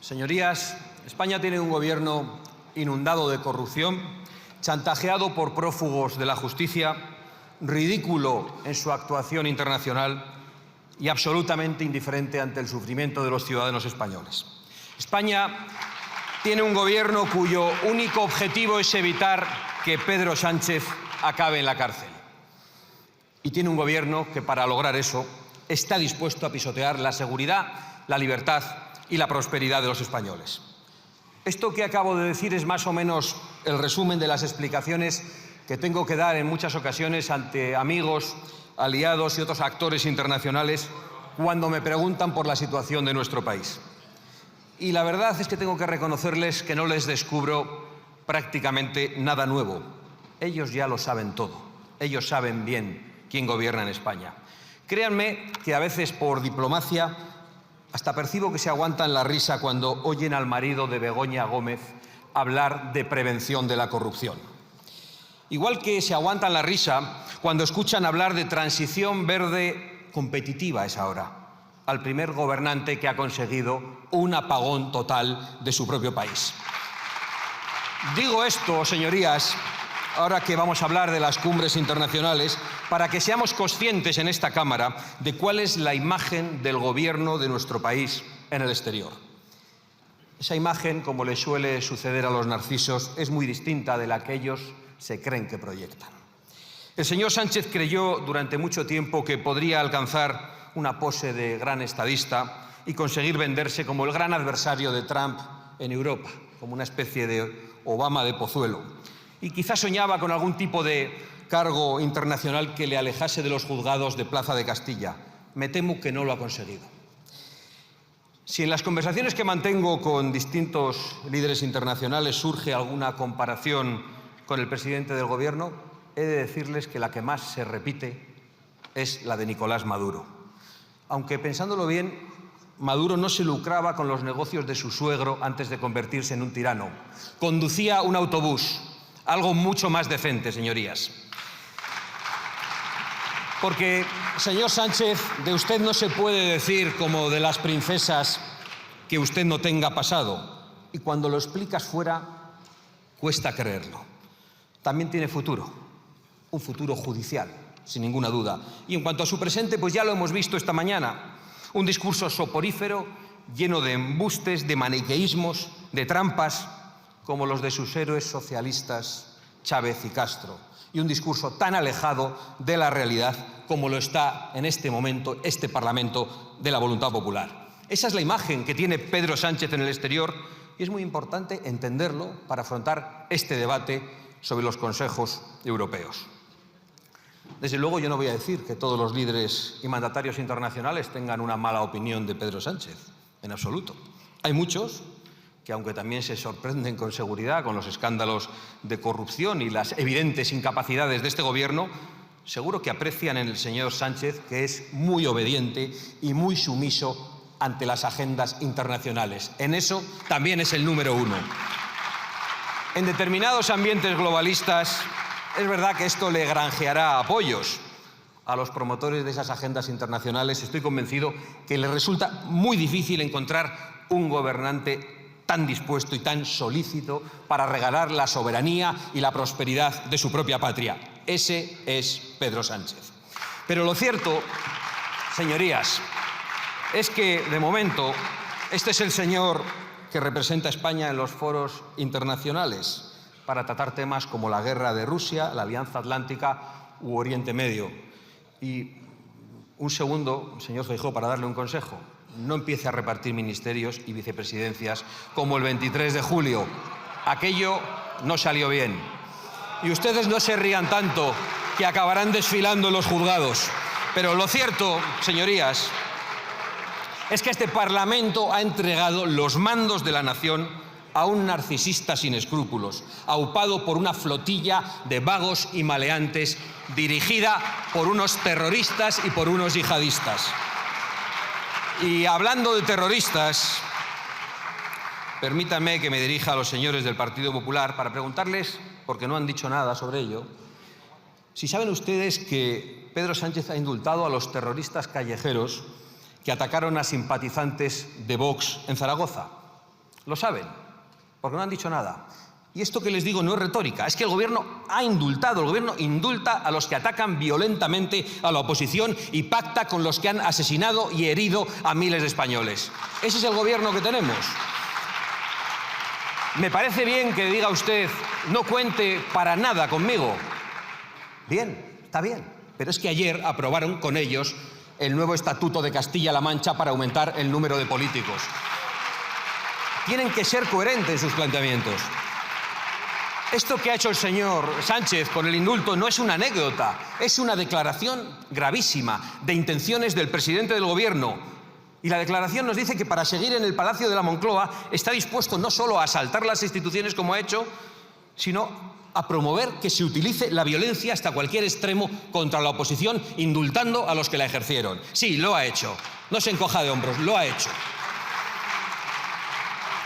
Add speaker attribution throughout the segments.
Speaker 1: Señorías, España tiene un gobierno inundado de corrupción, chantajeado por prófugos de la justicia, ridículo en su actuación internacional y absolutamente indiferente ante el sufrimiento de los ciudadanos españoles. España tiene un gobierno cuyo único objetivo es evitar que Pedro Sánchez acabe en la cárcel. Y tiene un gobierno que, para lograr eso, está dispuesto a pisotear la seguridad, la libertad y la prosperidad de los españoles. Esto que acabo de decir es más o menos el resumen de las explicaciones que tengo que dar en muchas ocasiones ante amigos, aliados y otros actores internacionales cuando me preguntan por la situación de nuestro país. Y la verdad es que tengo que reconocerles que no les descubro prácticamente nada nuevo. Ellos ya lo saben todo. Ellos saben bien quién gobierna en España. Créanme que a veces, por diplomacia, hasta percibo que se aguantan la risa cuando oyen al marido de Begoña Gómez hablar de prevención de la corrupción. Igual que se aguantan la risa cuando escuchan hablar de transición verde competitiva a esa hora, al primer gobernante que ha conseguido un apagón total de su propio país. Digo esto, señorías, ahora que vamos a hablar de las cumbres internacionales, para que seamos conscientes en esta Cámara de cuál es la imagen del gobierno de nuestro país en el exterior. Esa imagen, como le suele suceder a los narcisos, es muy distinta de la que ellos se creen que proyectan. El señor Sánchez creyó durante mucho tiempo que podría alcanzar una pose de gran estadista y conseguir venderse como el gran adversario de Trump en Europa, como una especie de Obama de Pozuelo. Y quizás soñaba con algún tipo de cargo internacional que le alejase de los juzgados de Plaza de Castilla. Me temo que no lo ha conseguido. Si en las conversaciones que mantengo con distintos líderes internacionales surge alguna comparación con el presidente del Gobierno, he de decirles que la que más se repite es la de Nicolás Maduro. Aunque, pensándolo bien, Maduro no se lucraba con los negocios de su suegro antes de convertirse en un tirano. Conducía un autobús, algo mucho más decente, señorías. Porque, señor Sánchez, de usted no se puede decir, como de las princesas, que usted no tenga pasado. Y cuando lo explicas fuera, cuesta creerlo. También tiene futuro, un futuro judicial, sin ninguna duda. Y en cuanto a su presente, pues ya lo hemos visto esta mañana. Un discurso soporífero, lleno de embustes, de maniqueísmos, de trampas, como los de sus héroes socialistas Chávez y Castro. Y un discurso tan alejado de la realidad como lo está en este momento este Parlamento de la voluntad popular. Esa es la imagen que tiene Pedro Sánchez en el exterior y es muy importante entenderlo para afrontar este debate sobre los consejos europeos. Desde luego, yo no voy a decir que todos los líderes y mandatarios internacionales tengan una mala opinión de Pedro Sánchez, en absoluto. Hay muchos que, aunque también se sorprenden con seguridad con los escándalos de corrupción y las evidentes incapacidades de este gobierno, seguro que aprecian en el señor Sánchez que es muy obediente y muy sumiso ante las agendas internacionales. En eso también es el número uno. En determinados ambientes globalistas es verdad que esto le granjeará apoyos a los promotores de esas agendas internacionales. Estoy convencido que les resulta muy difícil encontrar un gobernante tan dispuesto y tan solícito para regalar la soberanía y la prosperidad de su propia patria. Ese es Pedro Sánchez. Pero lo cierto, señorías, es que, de momento, este es el señor que representa a España en los foros internacionales para tratar temas como la guerra de Rusia, la Alianza Atlántica u Oriente Medio. Y un segundo, señor Feijóo, para darle un consejo. No empiece a repartir ministerios y vicepresidencias como el 23 de julio. Aquello no salió bien. Y ustedes no se rían tanto, que acabarán desfilando en los juzgados. Pero lo cierto, señorías, es que este Parlamento ha entregado los mandos de la nación a un narcisista sin escrúpulos, aupado por una flotilla de vagos y maleantes dirigida por unos terroristas y por unos yihadistas. Y hablando de terroristas, permítanme que me dirija a los señores del Partido Popular para preguntarles, porque no han dicho nada sobre ello, si saben ustedes que Pedro Sánchez ha indultado a los terroristas callejeros que atacaron a simpatizantes de Vox en Zaragoza. Lo saben, porque no han dicho nada. Y esto que les digo no es retórica, es que el Gobierno ha indultado, el Gobierno indulta a los que atacan violentamente a la oposición y pacta con los que han asesinado y herido a miles de españoles. Ese es el Gobierno que tenemos. Me parece bien que diga usted, no cuente para nada conmigo. Bien, está bien, pero es que ayer aprobaron con ellos el nuevo Estatuto de Castilla-La Mancha para aumentar el número de políticos. Tienen que ser coherentes en sus planteamientos. Esto que ha hecho el señor Sánchez con el indulto no es una anécdota, es una declaración gravísima de intenciones del presidente del Gobierno. Y la declaración nos dice que para seguir en el Palacio de la Moncloa está dispuesto no solo a asaltar las instituciones como ha hecho, sino a promover que se utilice la violencia hasta cualquier extremo contra la oposición, indultando a los que la ejercieron. Sí, lo ha hecho. No se encoja de hombros, lo ha hecho.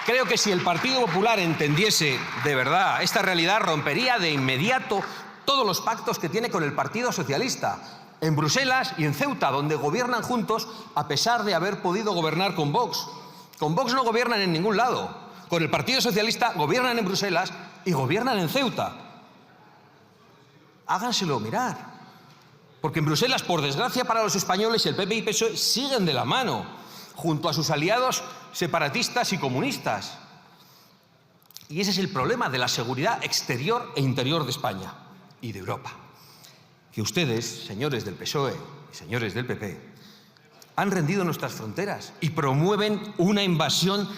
Speaker 1: Creo que si el Partido Popular entendiese de verdad esta realidad, rompería de inmediato todos los pactos que tiene con el Partido Socialista, en Bruselas y en Ceuta, donde gobiernan juntos a pesar de haber podido gobernar con Vox. Con Vox no gobiernan en ningún lado. Con el Partido Socialista gobiernan en Bruselas y gobiernan en Ceuta. Háganselo mirar. Porque en Bruselas, por desgracia para los españoles, el PP y PSOE siguen de la mano, junto a sus aliados separatistas y comunistas. Y ese es el problema de la seguridad exterior e interior de España y de Europa. Que ustedes, señores del PSOE y señores del PP, han rendido nuestras fronteras y promueven una invasión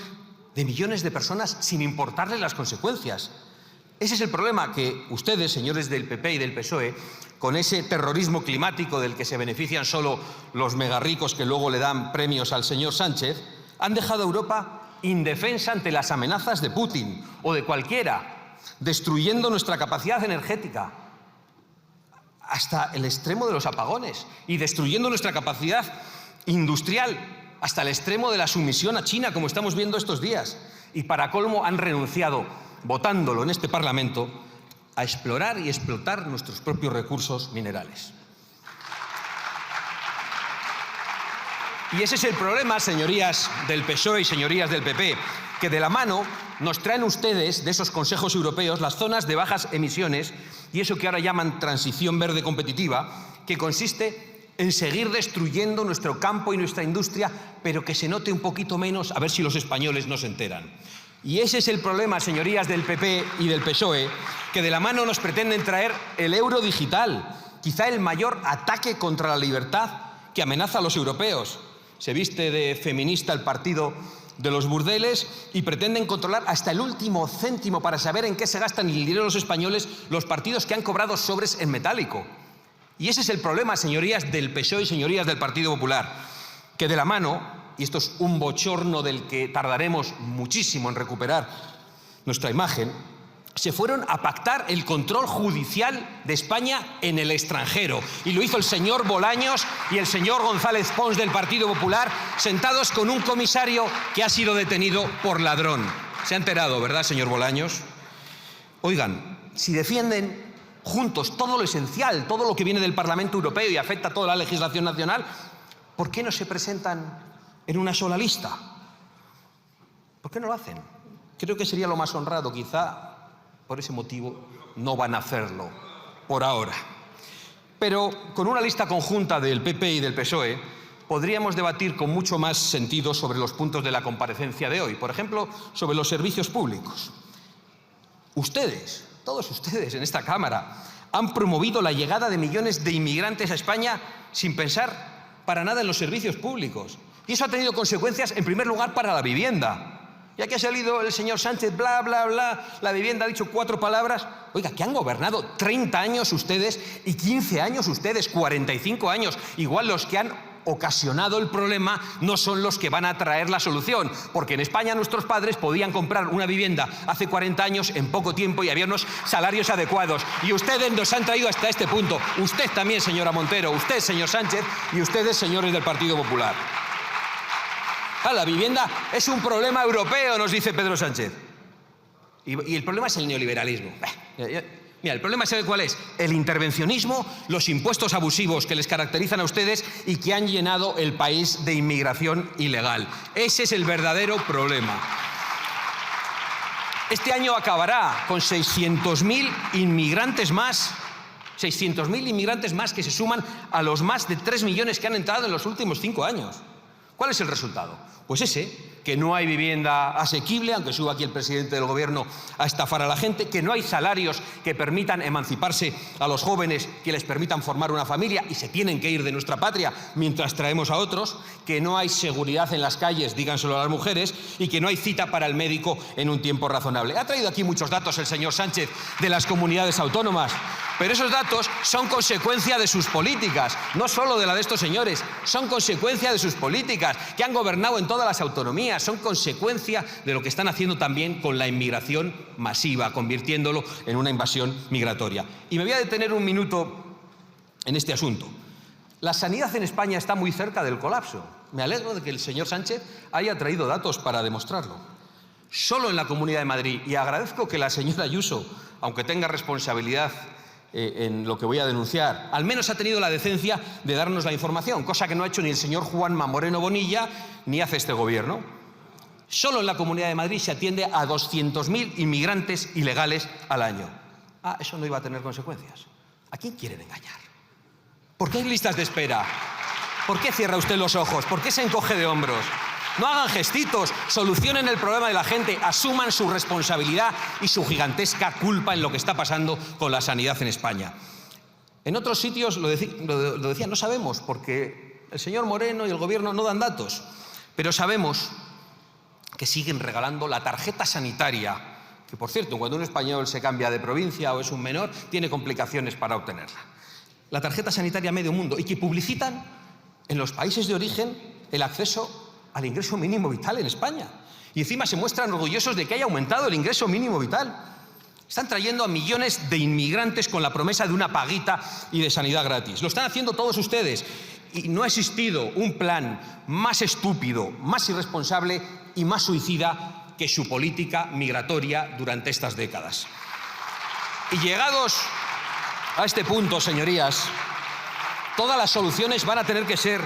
Speaker 1: de millones de personas sin importarles las consecuencias. Ese es el problema, que ustedes, señores del PP y del PSOE, con ese terrorismo climático del que se benefician solo los megarricos que luego le dan premios al señor Sánchez, han dejado a Europa indefensa ante las amenazas de Putin o de cualquiera, destruyendo nuestra capacidad energética hasta el extremo de los apagones y destruyendo nuestra capacidad industrial hasta el extremo de la sumisión a China, como estamos viendo estos días. Y para colmo han renunciado, votándolo en este Parlamento, a explorar y explotar nuestros propios recursos minerales. Y ese es el problema, señorías del PSOE y señorías del PP, que de la mano nos traen ustedes de esos consejos europeos las zonas de bajas emisiones y eso que ahora llaman transición verde competitiva, que consiste en seguir destruyendo nuestro campo y nuestra industria, pero que se note un poquito menos, a ver si los españoles no se enteran. Y ese es el problema, señorías del PP y del PSOE, que de la mano nos pretenden traer el euro digital, quizá el mayor ataque contra la libertad que amenaza a los europeos. Se viste de feminista el partido de los burdeles y pretenden controlar hasta el último céntimo para saber en qué se gastan el dinero de los españoles los partidos que han cobrado sobres en metálico. Y ese es el problema, señorías del PSOE y señorías del Partido Popular, que de la mano, y esto es un bochorno del que tardaremos muchísimo en recuperar nuestra imagen, se fueron a pactar el control judicial de España en el extranjero. Y lo hizo el señor Bolaños y el señor González Pons del Partido Popular, sentados con un comisario que ha sido detenido por ladrón. Se ha enterado, ¿verdad, señor Bolaños? Oigan, si defienden juntos todo lo esencial, todo lo que viene del Parlamento Europeo y afecta a toda la legislación nacional, ¿por qué no se presentan en una sola lista? ¿Por qué no lo hacen? Creo que sería lo más honrado, quizá. Por ese motivo no van a hacerlo, por ahora. Pero con una lista conjunta del PP y del PSOE podríamos debatir con mucho más sentido sobre los puntos de la comparecencia de hoy. Por ejemplo, sobre los servicios públicos. Ustedes, todos ustedes en esta Cámara, han promovido la llegada de millones de inmigrantes a España sin pensar para nada en los servicios públicos. Y eso ha tenido consecuencias, en primer lugar, para la vivienda. Ya que ha salido el señor Sánchez, bla, bla, bla, la vivienda ha dicho 4 palabras. Oiga, que han gobernado 30 años ustedes y 15 años ustedes, 45 años. Igual los que han ocasionado el problema no son los que van a traer la solución. Porque en España nuestros padres podían comprar una vivienda hace 40 años en poco tiempo y había unos salarios adecuados. Y ustedes nos han traído hasta este punto. Usted también, señora Montero, usted, señor Sánchez, y ustedes, señores del Partido Popular. La vivienda es un problema europeo, nos dice Pedro Sánchez. Y el problema es el neoliberalismo. Mira, el problema, ¿sabe cuál es? El intervencionismo, los impuestos abusivos que les caracterizan a ustedes y que han llenado el país de inmigración ilegal. Ese es el verdadero problema. Este año acabará con 600.000 inmigrantes más. 600.000 inmigrantes más que se suman a los más de 3 millones que han entrado en los últimos 5 años. ¿Cuál es el resultado? Pues ese, que no hay vivienda asequible, aunque suba aquí el presidente del gobierno a estafar a la gente, que no hay salarios que permitan emanciparse a los jóvenes, que les permitan formar una familia y se tienen que ir de nuestra patria mientras traemos a otros, que no hay seguridad en las calles, díganselo a las mujeres, y que no hay cita para el médico en un tiempo razonable. Ha traído aquí muchos datos el señor Sánchez de las comunidades autónomas, pero esos datos son consecuencia de sus políticas, no solo de la de estos señores, son consecuencia de sus políticas, que han gobernado en todas las autonomías, son consecuencia de lo que están haciendo también con la inmigración masiva, convirtiéndolo en una invasión migratoria. Y me voy a detener un minuto en este asunto. La sanidad en España está muy cerca del colapso. Me alegro de que el señor Sánchez haya traído datos para demostrarlo. Solo en la Comunidad de Madrid, y agradezco que la señora Ayuso, aunque tenga responsabilidad en lo que voy a denunciar, al menos ha tenido la decencia de darnos la información, cosa que no ha hecho ni el señor Juanma Moreno Bonilla ni hace este gobierno. Solo en la Comunidad de Madrid se atiende a 200.000 inmigrantes ilegales al año. Ah, eso no iba a tener consecuencias. ¿A quién quieren engañar? ¿Por qué hay listas de espera? ¿Por qué cierra usted los ojos? ¿Por qué se encoge de hombros? No hagan gestitos, solucionen el problema de la gente, asuman su responsabilidad y su gigantesca culpa en lo que está pasando con la sanidad en España. En otros sitios, lo decía, no sabemos, porque el señor Moreno y el gobierno no dan datos, pero sabemos que siguen regalando la tarjeta sanitaria, que por cierto, cuando un español se cambia de provincia o es un menor, tiene complicaciones para obtenerla. La tarjeta sanitaria a medio mundo, y que publicitan en los países de origen el acceso al ingreso mínimo vital en España. Y encima se muestran orgullosos de que haya aumentado el ingreso mínimo vital. Están trayendo a millones de inmigrantes con la promesa de una paguita y de sanidad gratis. Lo están haciendo todos ustedes. Y no ha existido un plan más estúpido, más irresponsable y más suicida que su política migratoria durante estas décadas. Y llegados a este punto, señorías, todas las soluciones van a tener que ser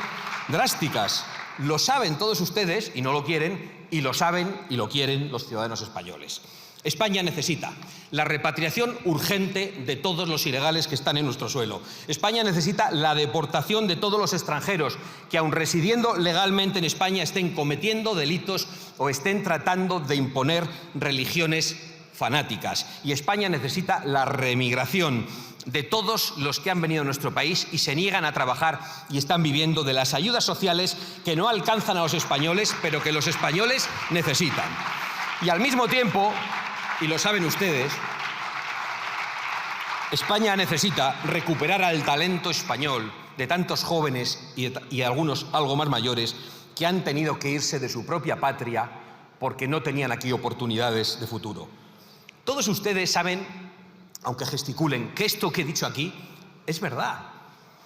Speaker 1: drásticas. Lo saben todos ustedes y no lo quieren, y lo saben y lo quieren los ciudadanos españoles. España necesita la repatriación urgente de todos los ilegales que están en nuestro suelo. España necesita la deportación de todos los extranjeros que, aun residiendo legalmente en España, estén cometiendo delitos o estén tratando de imponer religiones fanáticas. Y España necesita la reemigración de todos los que han venido a nuestro país y se niegan a trabajar y están viviendo de las ayudas sociales que no alcanzan a los españoles, pero que los españoles necesitan. Y al mismo tiempo, y lo saben ustedes, España necesita recuperar al talento español de tantos jóvenes y algunos algo más mayores que han tenido que irse de su propia patria porque no tenían aquí oportunidades de futuro. Todos ustedes saben, aunque gesticulen, que esto que he dicho aquí es verdad.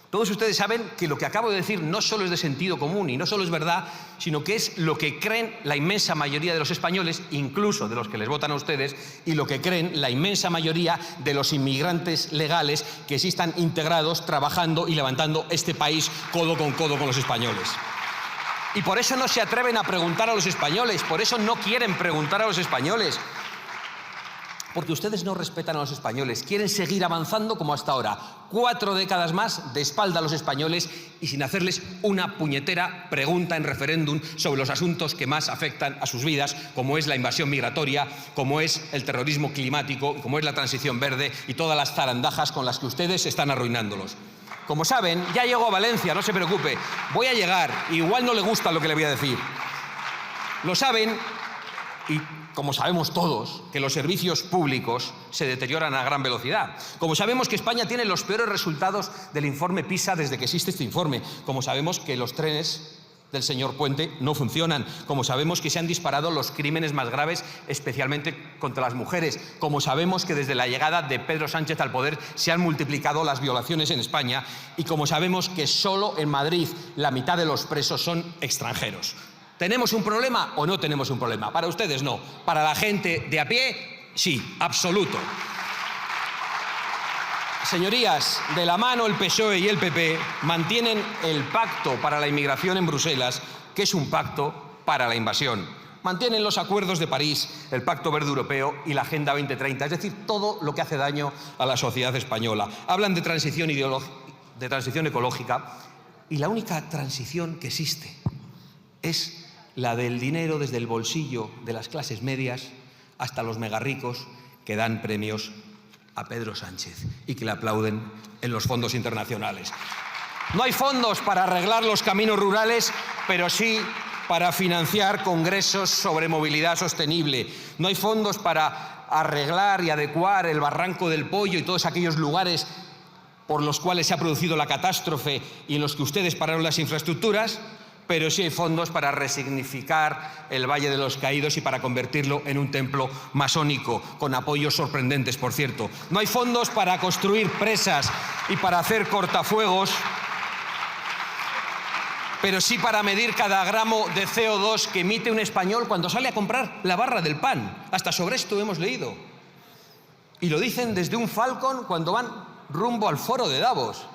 Speaker 1: Todos ustedes saben que lo que acabo de decir no solo es de sentido común y no solo es verdad, sino que es lo que creen la inmensa mayoría de los españoles, incluso de los que les votan a ustedes, y lo que creen la inmensa mayoría de los inmigrantes legales que sí están integrados, trabajando y levantando este país codo con los españoles. Y por eso no se atreven a preguntar a los españoles, por eso no quieren preguntar a los españoles. Porque ustedes no respetan a los españoles, quieren seguir avanzando como hasta ahora, 4 décadas más de espalda a los españoles y sin hacerles una puñetera pregunta en referéndum sobre los asuntos que más afectan a sus vidas, como es la invasión migratoria, como es el terrorismo climático, como es la transición verde y todas las zarandajas con las que ustedes están arruinándolos. Como saben, ya llego a Valencia, no se preocupe, voy a llegar, igual no le gusta lo que le voy a decir. Lo saben y como sabemos todos, que los servicios públicos se deterioran a gran velocidad. Como sabemos que España tiene los peores resultados del informe PISA desde que existe este informe. Como sabemos que los trenes del señor Puente no funcionan. Como sabemos que se han disparado los crímenes más graves, especialmente contra las mujeres. Como sabemos que desde la llegada de Pedro Sánchez al poder se han multiplicado las violaciones en España. Y como sabemos que solo en Madrid la mitad de los presos son extranjeros. ¿Tenemos un problema o no tenemos un problema? Para ustedes no. Para la gente de a pie, sí, absoluto. Señorías, de la mano el PSOE y el PP mantienen el pacto para la inmigración en Bruselas, que es un pacto para la invasión. Mantienen los acuerdos de París, el Pacto Verde Europeo y la Agenda 2030, es decir, todo lo que hace daño a la sociedad española. Hablan de transición ecológica, y la única transición que existe es la del dinero desde el bolsillo de las clases medias hasta los megarricos que dan premios a Pedro Sánchez y que le aplauden en los fondos internacionales. No hay fondos para arreglar los caminos rurales, pero sí para financiar congresos sobre movilidad sostenible. No hay fondos para arreglar y adecuar el Barranco del Pollo y todos aquellos lugares por los cuales se ha producido la catástrofe y en los que ustedes pararon las infraestructuras, pero sí hay fondos para resignificar el Valle de los Caídos y para convertirlo en un templo masónico, con apoyos sorprendentes, por cierto. No hay fondos para construir presas y para hacer cortafuegos, pero sí para medir cada gramo de CO2 que emite un español cuando sale a comprar la barra del pan. Hasta sobre esto hemos leído. Y lo dicen desde un Falcon cuando van rumbo al foro de Davos.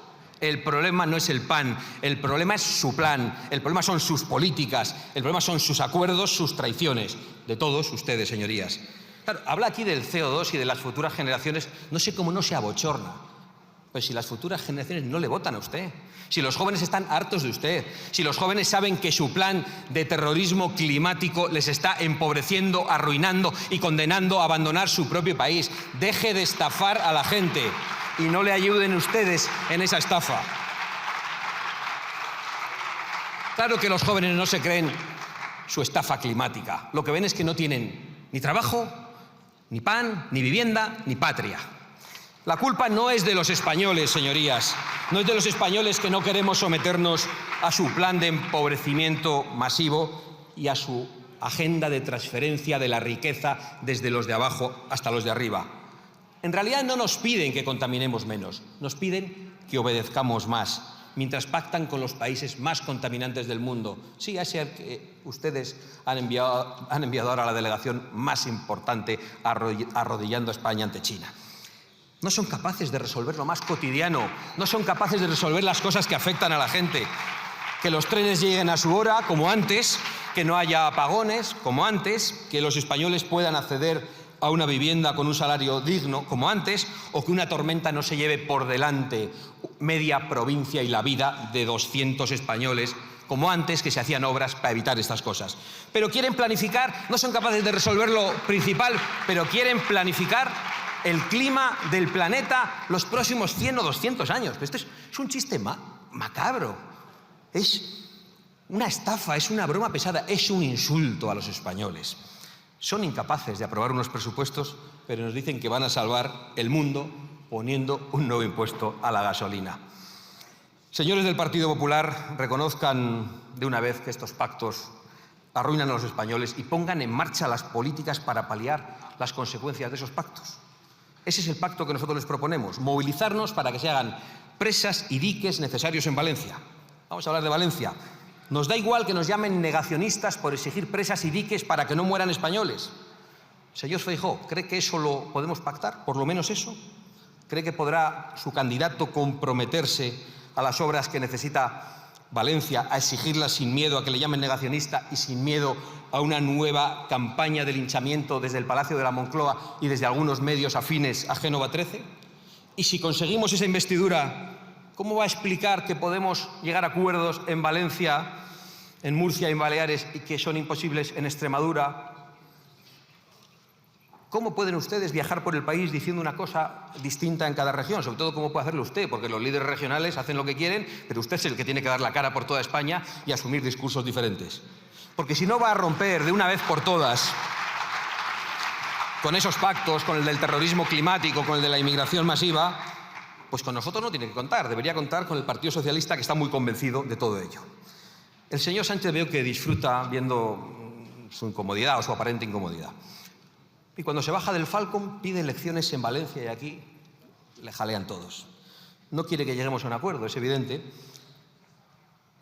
Speaker 1: El problema no es el pan, el problema es su plan, el problema son sus políticas, el problema son sus acuerdos, sus traiciones, de todos ustedes, señorías. Claro, habla aquí del CO2 y de las futuras generaciones, no sé cómo no se abochorna. Pues si las futuras generaciones no le votan a usted, si los jóvenes están hartos de usted, si los jóvenes saben que su plan de terrorismo climático les está empobreciendo, arruinando y condenando a abandonar su propio país, deje de estafar a la gente y no le ayuden ustedes en esa estafa. Claro que los jóvenes no se creen su estafa climática. Lo que ven es que no tienen ni trabajo, ni pan, ni vivienda, ni patria. La culpa no es de los españoles, señorías. No es de los españoles que no queremos someternos a su plan de empobrecimiento masivo y a su agenda de transferencia de la riqueza desde los de abajo hasta los de arriba. En realidad no nos piden que contaminemos menos, nos piden que obedezcamos más, mientras pactan con los países más contaminantes del mundo. Sí, a ese que ustedes han enviado ahora a la delegación más importante arrodillando a España ante China. No son capaces de resolver lo más cotidiano, no son capaces de resolver las cosas que afectan a la gente. Que los trenes lleguen a su hora, como antes, que no haya apagones, como antes, que los españoles puedan acceder a una vivienda con un salario digno, como antes, o que una tormenta no se lleve por delante media provincia y la vida de 200 españoles, como antes, que se hacían obras para evitar estas cosas. Pero quieren planificar, no son capaces de resolver lo principal, pero quieren planificar el clima del planeta los próximos 100 o 200 años. Esto es un chiste macabro, es una estafa, es una broma pesada, es un insulto a los españoles. Son incapaces de aprobar unos presupuestos, pero nos dicen que van a salvar el mundo poniendo un nuevo impuesto a la gasolina. Señores del Partido Popular, reconozcan de una vez que estos pactos arruinan a los españoles y pongan en marcha las políticas para paliar las consecuencias de esos pactos. Ese es el pacto que nosotros les proponemos, movilizarnos para que se hagan presas y diques necesarios en Valencia. Vamos a hablar de Valencia. Nos da igual que nos llamen negacionistas por exigir presas y diques para que no mueran españoles. Señor Feijóo, ¿cree que eso lo podemos pactar? ¿Por lo menos eso? ¿Cree que podrá su candidato comprometerse a las obras que necesita Valencia, a exigirlas sin miedo a que le llamen negacionista y sin miedo a una nueva campaña de linchamiento desde el Palacio de la Moncloa y desde algunos medios afines a Génova 13? Y si conseguimos esa investidura, ¿cómo va a explicar que podemos llegar a acuerdos en Valencia, en Murcia y en Baleares y que son imposibles en Extremadura? ¿Cómo pueden ustedes viajar por el país diciendo una cosa distinta en cada región? Sobre todo, ¿cómo puede hacerlo usted? Porque los líderes regionales hacen lo que quieren, pero usted es el que tiene que dar la cara por toda España y asumir discursos diferentes. Porque si no va a romper de una vez por todas con esos pactos, con el del terrorismo climático, con el de la inmigración masiva, pues con nosotros no tiene que contar. Debería contar con el Partido Socialista, que está muy convencido de todo ello. El señor Sánchez veo que disfruta viendo su incomodidad o su aparente incomodidad. Y cuando se baja del Falcon pide elecciones en Valencia y aquí le jalean todos. No quiere que lleguemos a un acuerdo, es evidente,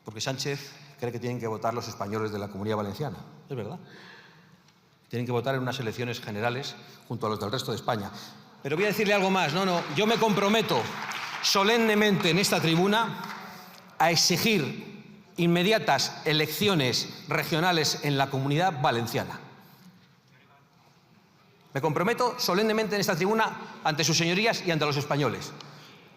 Speaker 1: porque Sánchez cree que tienen que votar los españoles de la Comunidad Valenciana. Es verdad. Tienen que votar en unas elecciones generales junto a los del resto de España. Pero voy a decirle algo más. Yo me comprometo solemnemente en esta tribuna a exigir inmediatas elecciones regionales en la Comunidad Valenciana. Me comprometo solemnemente en esta tribuna ante sus señorías y ante los españoles.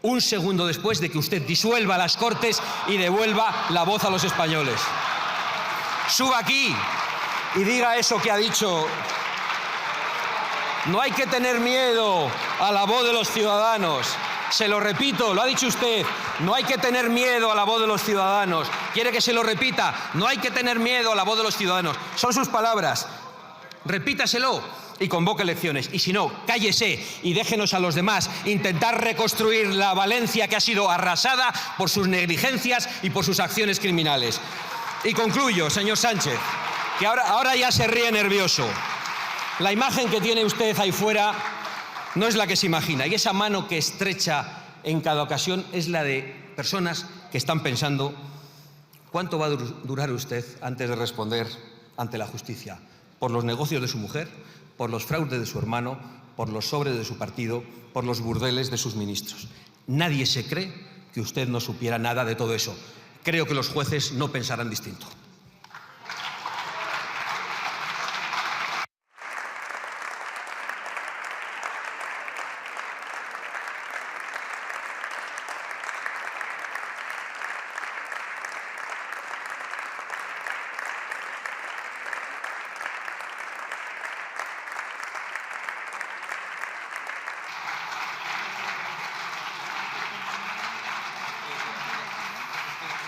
Speaker 1: Un segundo después de que usted disuelva las Cortes y devuelva la voz a los españoles. Suba aquí y diga eso que ha dicho. No hay que tener miedo a la voz de los ciudadanos. Se lo repito, lo ha dicho usted. No hay que tener miedo a la voz de los ciudadanos. ¿Quiere que se lo repita? No hay que tener miedo a la voz de los ciudadanos. Son sus palabras. Repítaselo y convoque elecciones. Y si no, cállese y déjenos a los demás intentar reconstruir la Valencia que ha sido arrasada por sus negligencias y por sus acciones criminales. Y concluyo, señor Sánchez, que ahora ya se ríe nervioso. La imagen que tiene usted ahí fuera no es la que se imagina. Y esa mano que estrecha en cada ocasión es la de personas que están pensando cuánto va a durar usted antes de responder ante la justicia por los negocios de su mujer, por los fraudes de su hermano, por los sobres de su partido, por los burdeles de sus ministros. Nadie se cree que usted no supiera nada de todo eso. Creo que los jueces no pensarán distinto.